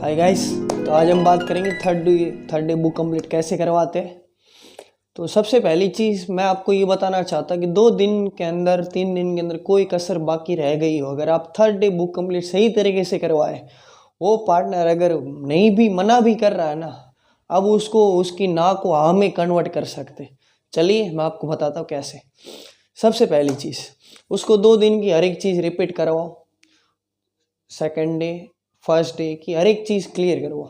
Hi guys. तो आज हम बात करेंगे थर्ड डे बुक कंप्लीट कैसे करवाते हैं। तो सबसे पहली चीज़ मैं आपको ये बताना चाहता कि 2 दिन के अंदर 3 दिन के अंदर कोई कसर बाकी रह गई हो, अगर आप थर्ड डे बुक कंप्लीट सही तरीके से करवाए, वो पार्टनर अगर नहीं भी मना भी कर रहा है ना, अब उसको उसकी ना को हाँ में कन्वर्ट कर सकते। चलिए मैं आपको बताता हूँ कैसे। सबसे पहली चीज़, उसको 2 दिन की हर एक चीज़ रिपीट करवाओ। सेकेंड डे फर्स्ट डे की हर एक चीज़ क्लियर करवाओ।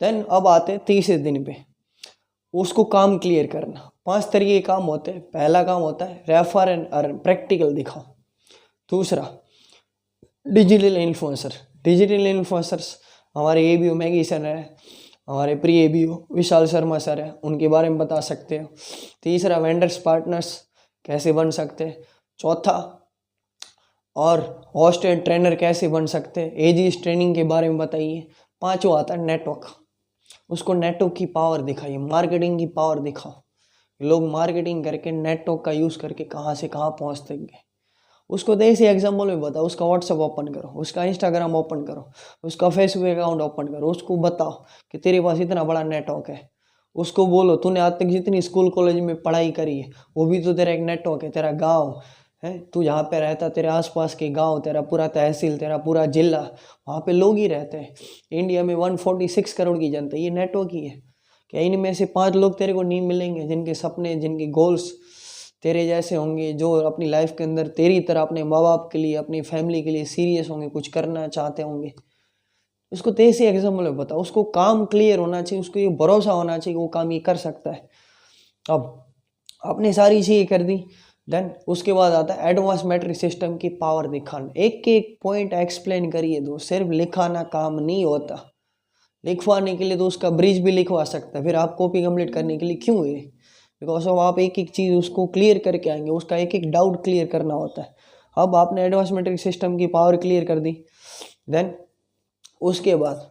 देन अब आते हैं तीसरे दिन पे, उसको काम क्लियर करना। 5 तरीके के काम होते हैं। पहला काम होता है रेफर एंड अर्न, प्रैक्टिकल दिखाओ। दूसरा डिजिटल इन्फ्लुएंसर। डिजिटल इन्फ्लुएंसर्स हमारे ABO मैगी सर है, हमारे pre ABO Vishal Sharma sir है, उनके बारे में बता सकते हो। तीसरा वेंडर्स पार्टनर्स कैसे बन सकते हैं। चौथा और होस्ट एंड ट्रेनर कैसे बन सकते हैं, AGS ट्रेनिंग के बारे में बताइए। पांचवा आता है नेटवर्क। उसको नेटवर्क की पावर दिखाइए, मार्केटिंग की पावर दिखाओ। लोग मार्केटिंग करके नेटवर्क का यूज़ करके कहाँ से कहाँ पहुँचते हैं। उसको देसी एग्जाम्पल में बताओ। उसका व्हाट्सअप ओपन करो, उसका इंस्टाग्राम ओपन करो, उसका फेसबुक अकाउंट ओपन करो। उसको बताओ कि तेरे पास इतना बड़ा नेटवर्क है। उसको बोलो तूने आज तक जितनी स्कूल कॉलेज में पढ़ाई करी है वो भी तो तेरा एक नेटवर्क है। तेरा गांव है, तू जहाँ पे रहता, तेरे आसपास के गांव, तेरा पूरा तहसील, तेरा पूरा जिला, वहाँ पे लोग ही रहते हैं। इंडिया में 146 करोड़ की जनता, ये नेटवर्क ही है। क्या इनमें से 5 लोग तेरे को नहीं मिलेंगे जिनके सपने, जिनके गोल्स तेरे जैसे होंगे, जो अपनी लाइफ के अंदर तेरी तरह अपने माँ बाप के लिए, अपनी फैमिली के लिए सीरियस होंगे, कुछ करना चाहते होंगे। उसको देसी एग्जाम्पल में बताओ। उसको काम क्लियर होना चाहिए, उसको ये भरोसा होना चाहिए कि वो काम ये कर सकता है। अब आपने सारी चीज़ें कर दी। देन उसके बाद आता है एडवांस मैट्रिक सिस्टम की पावर दिखाना। एक एक पॉइंट एक्सप्लेन करिए दो। सिर्फ लिखाना काम नहीं होता। लिखवाने के लिए तो उसका ब्रिज भी लिखवा सकता है, फिर आप कॉपी कंप्लीट करने के लिए क्यों है? बिकॉज ऑफ आप एक एक चीज़ उसको क्लियर करके आएंगे, उसका एक एक डाउट क्लियर करना होता है। अब आपने एडवांस मैट्रिक सिस्टम की पावर क्लियर कर दी। देन उसके बाद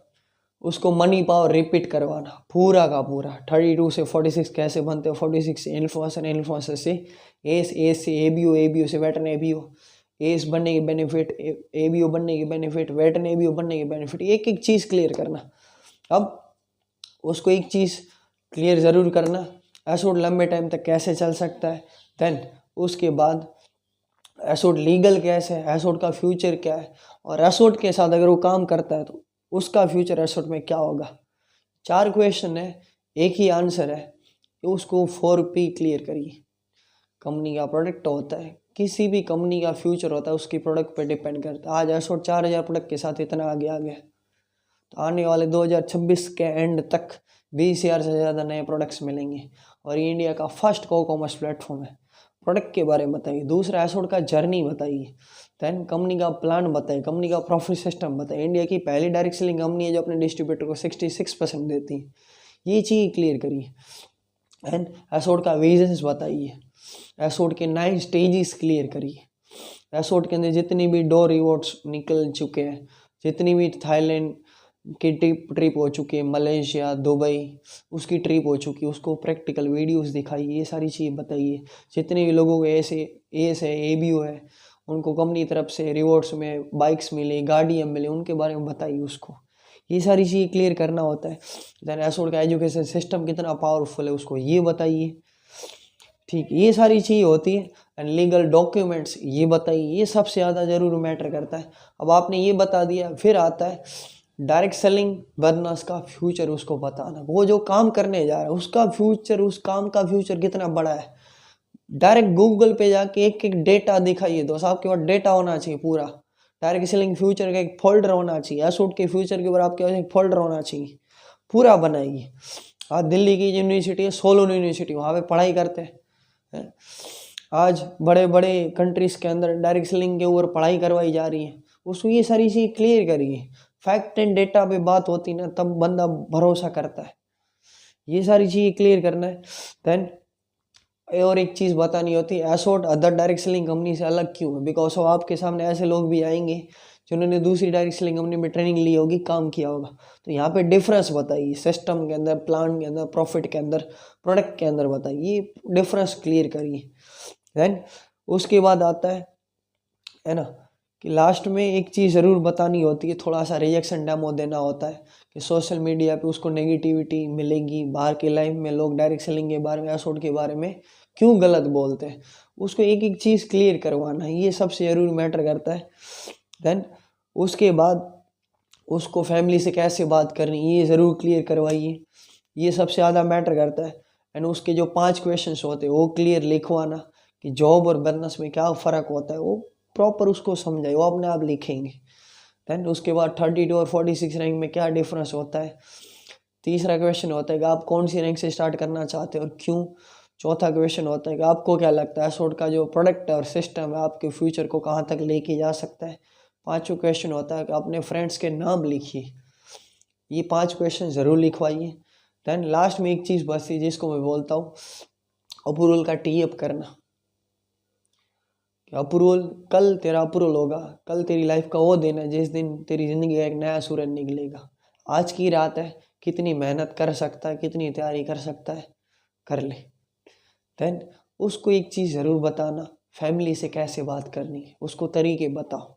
उसको मनी पावर रिपीट करवाना पूरा का पूरा। 32 से 46 कैसे बनते हो, 46 से इन्फ्लुएंसर, इन्फ्लुएंसर से एस से ABO, ABO से वेटन ABO, एस बनने के बेनिफिट, ABO बनने के बेनिफिट, वेटन ABO बनने के बेनिफिट, एक एक चीज़ क्लियर करना। अब उसको एक चीज़ क्लियर ज़रूर करना, एसोड लंबे टाइम तक कैसे चल सकता है। देन उसके बाद एसोड लीगल कैसे है, एसोड का फ्यूचर क्या है, और एसोड के साथ अगर वो काम करता है तो उसका फ्यूचर एसोड में क्या होगा। 4 क्वेश्चन है, एक ही आंसर है। तो उसको 4P क्लियर करिए। कंपनी का प्रोडक्ट होता है, किसी भी कंपनी का फ्यूचर होता है उसकी प्रोडक्ट पे डिपेंड करता है। आज एसोड 4000 प्रोडक्ट के साथ इतना आगे आ गया, तो आने वाले 2026 के एंड तक 20,000 से ज़्यादा नए प्रोडक्ट्स मिलेंगे। और ये इंडिया का फर्स्ट कॉमर्स प्लेटफॉर्म है। प्रोडक्ट के बारे में बताइए। दूसरा एसोड का जर्नी बताइए। देन कंपनी का प्लान बताइए, कंपनी का प्रॉफिट सिस्टम बताइए। इंडिया की पहली डायरेक्ट सेलिंग कंपनी है जो अपने डिस्ट्रीब्यूटर को 66% देती है। ये चीज़ क्लियर करिए। एंड एसोड का विजन्स बताइए। एसोड के 9 स्टेजेस क्लियर करिए। एसोड के अंदर जितनी भी डोर रिवॉर्ड्स निकल चुके हैं, जितनी भी थाईलैंड की ट्रिप हो चुकी है, मलेशिया, दुबई, उसकी ट्रिप हो चुकी है, उसको प्रैक्टिकल वीडियोस दिखाइए। ये सारी चीज़ बताइए। जितने भी लोगों को एस है, ABO है, उनको कंपनी तरफ से रिवॉर्ड्स में बाइक्स मिले, गाड़ियाँ मिले, उनके बारे में बताइए उसको। ये सारी चीज़ क्लियर करना होता है। देन एसोड का एजुकेशन सिस्टम कितना पावरफुल है उसको ये बताइए। ठीक, ये सारी चीज़ होती है। एंड लीगल डॉक्यूमेंट्स ये बताइए। ये सबसे ज़्यादा ज़रूर मैटर करता है। अब आपने ये बता दिया, फिर आता है डायरेक्ट सेलिंग बिजनेस का फ्यूचर उसको बताना। वो जो काम करने जा रहा है उसका फ्यूचर, उस काम का फ्यूचर कितना बड़ा है। डायरेक्ट गूगल पे जाके एक एक डेटा दिखाइए दोस्त। आपके पास डेटा होना चाहिए पूरा। डायरेक्ट सेलिंग फ्यूचर का एक फोल्डर होना चाहिए। एसोड के फ्यूचर के ऊपर आपके पास एक फोल्डर होना चाहिए, पूरा बनाइए। आज दिल्ली की यूनिवर्सिटी है, सोलोन यूनिवर्सिटी, वहाँ पे पढ़ाई करते हैं। आज बड़े बड़े कंट्रीज के अंदर डायरेक्ट सेलिंग के ऊपर पढ़ाई करवाई जा रही है। उसको ये सारी चीज़ क्लियर करिए। फैक्ट एंड डेटा पे बात होती ना, तब बंदा भरोसा करता है। ये सारी चीज़ क्लियर करना है। देन और एक चीज़ बतानी होती है, एसोड अदर डायरेक्ट सेलिंग कंपनी से अलग क्यों है। बिकॉज ऑफ आपके सामने ऐसे लोग भी आएंगे जिन्होंने दूसरी डायरेक्ट सेलिंग कंपनी में ट्रेनिंग ली होगी, काम किया होगा। तो यहाँ पे डिफरेंस बताइए। सिस्टम के अंदर, प्लान के अंदर, प्रॉफिट के अंदर, प्रोडक्ट के अंदर बताइए। ये डिफरेंस क्लियर करिए। देन उसके बाद आता है ना, कि लास्ट में एक चीज़ ज़रूर बतानी होती है, थोड़ा सा रिजेक्शन डेमो देना होता है कि सोशल मीडिया पे उसको नेगेटिविटी मिलेगी, बाहर की लाइफ में लोग डायरेक्ट सेलिंग के बारे में, एसोड के बारे में क्यों गलत बोलते हैं, उसको एक एक चीज़ क्लियर करवाना है, ये सबसे ज़रूर मैटर करता है। देन उसके बाद उसको फैमिली से कैसे बात करनी ये ज़रूर क्लियर करवाइए, ये सबसे ज़्यादा मैटर करता है। एंड उसके जो 5 क्वेश्चंस होते हैं वो क्लियर लिखवाना कि जॉब और बिजनेस में क्या फ़र्क होता है, वो प्रॉपर उसको समझाए, वो अपने आप लिखेंगे। देन उसके बाद 32 और 46 रैंक में क्या डिफरेंस होता है। तीसरा क्वेश्चन होता है कि आप कौन सी रैंक से स्टार्ट करना चाहते हैं और क्यों। चौथा क्वेश्चन होता है कि आपको क्या लगता है एसोड का जो प्रोडक्ट है और सिस्टम है आपके फ्यूचर को कहाँ तक लेके जा सकता है। पांचवा क्वेश्चन होता है कि अपने फ्रेंड्स के नाम लिखिए, ये 5 क्वेश्चन ज़रूर लिखवाइए। देन लास्ट में एक चीज़ बचती है जिसको मैं बोलता हूँ अप्रूवल का टी अप करना। अप्रूवल, कल तेरा अप्रूवल होगा, कल तेरी लाइफ का वो दिन है जिस दिन तेरी ज़िंदगी का एक नया सूरज निकलेगा। आज की रात है, कितनी मेहनत कर सकता है, कितनी तैयारी कर सकता है, कर ले। देन उसको एक चीज़ ज़रूर बताना, फैमिली से कैसे बात करनी है उसको तरीके बताओ,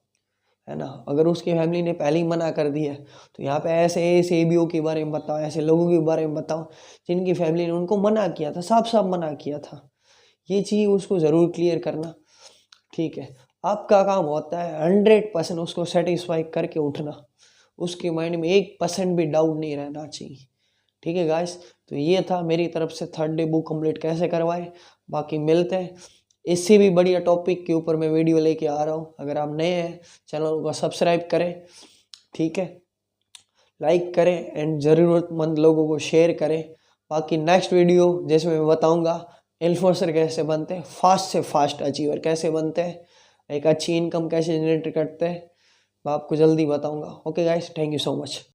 है ना। अगर उसकी फैमिली ने पहले ही मना कर दिया है तो यहाँ पे ऐसे ऐसे एबीओ के बारे में बताओ, ऐसे लोगों के बारे में बताओ जिनकी फैमिली ने उनको मना किया था, साफ साफ मना किया था। ये चीज़ उसको ज़रूर क्लियर करना, ठीक है। आपका काम होता है 100% उसको सेटिस्फाई करके उठना, उसके माइंड में 1% भी डाउट नहीं रहना चाहिए, ठीक है गाइस। तो ये था मेरी तरफ से थर्ड डे बुक कंप्लीट कैसे करवाए। बाकी मिलते हैं इससे भी बढ़िया टॉपिक के ऊपर मैं वीडियो लेके आ रहा हूँ। अगर आप नए हैं चैनल को सब्सक्राइब करें, ठीक है, लाइक करें एंड ज़रूरतमंद लोगों को शेयर करें। बाकी नेक्स्ट वीडियो जैसे मैं बताऊंगा इन्फ्लुएंसर कैसे बनते हैं, फास्ट से फास्ट अचीवर कैसे बनते हैं, एक अच्छी इनकम कैसे जनरेट करते हैं, मैं आपको जल्दी बताऊंगा। Okay guys, thank you so much.